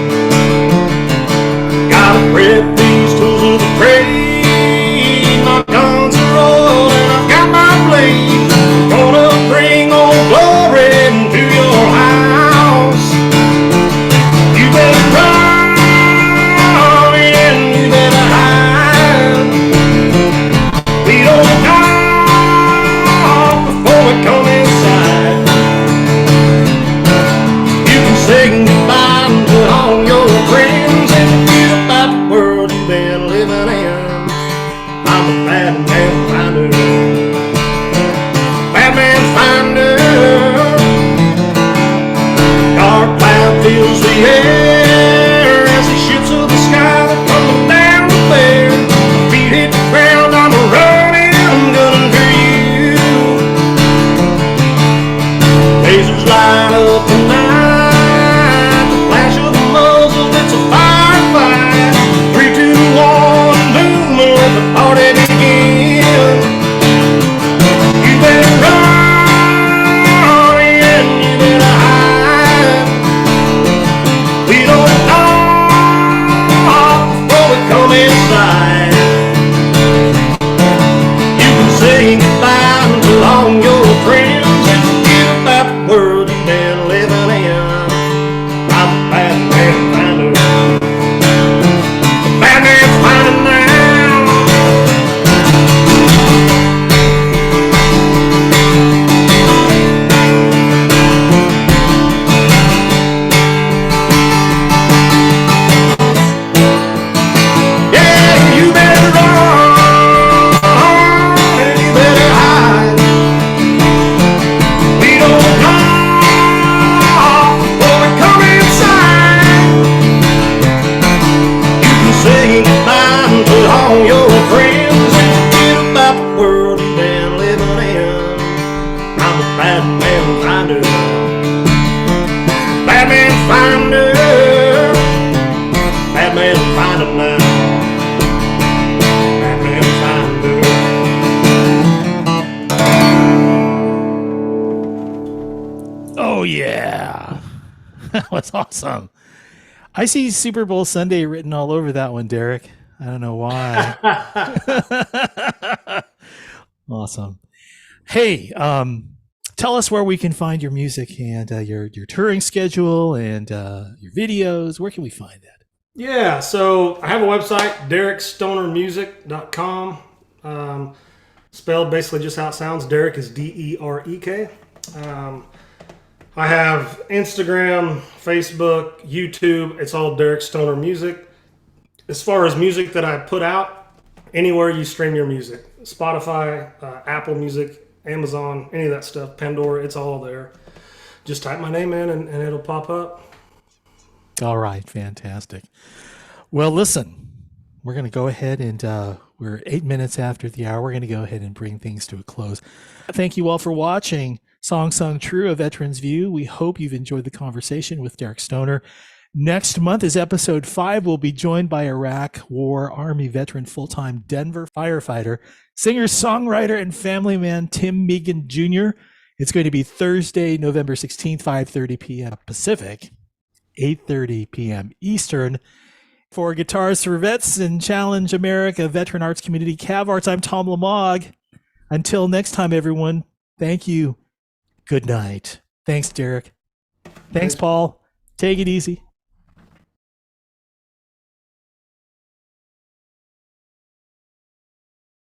Gotta prep these tools of the trade. My guns are old and I've got my blade. Gonna bring old glory into your house. You better run and you better hide. We don't knock before we come inside. You can say goodbye and put on your friends and forget about the world you've been living in. I'm a bad man finder. Bad man finder. Dark cloud fills the air as the ships of the sky are coming down to bear. Feet hit the ground, I'm a running, I'm gunning for you. Lasers light up the night, the flash of the muzzle, it's a firefight. 3, 2, 1, boom, and let the party begin. You better run and you better hide. We don't knock before we come inside. You can say goodbye and put on your friends and forget about the world you've been living in. I'm a bad man finder. A bad man finder now. Yeah, you better run and you better hide. We don't knock before we come inside. You can say goodbye and put on your friends and forget about the world you've been living in. I'm a bad man finder. Bad man finder. Bad man finder now. Bad man finder. Oh, yeah. That was awesome. I see Super Bowl Sunday written all over that one, Derek. I don't know why. Awesome. Hey, tell us where we can find your music and your touring schedule and your videos. Where can we find that? Yeah, so I have a website, derekstonermusic.com. Spelled basically just how it sounds. Derek is Derek. I have Instagram, Facebook, YouTube. It's all Derek Stoner Music. As far as music that I put out, anywhere you stream your music, Spotify, Apple Music, Amazon, any of that stuff, Pandora, it's all there. Just type my name in and it'll pop up. All right, fantastic. Well, listen, we're going to go ahead and We're 8 minutes after the hour. We're going to go ahead and bring things to a close. Thank you all for watching Song Sung True, A Veteran's View. We hope you've enjoyed the conversation with Derek Stoner. Next month is episode 5. We'll be joined by Iraq War Army veteran, full-time Denver firefighter, singer, songwriter, and family man Tim Megan Jr. It's going to be Thursday, November 16th, 5:30 p.m. Pacific, 8:30 p.m. Eastern. For Guitars for Vets and Challenge America Veteran Arts Community Cav Arts, I'm Tom Lamog. Until next time, everyone, thank you. Good night. Thanks, Derek. Thanks, Paul. Take it easy.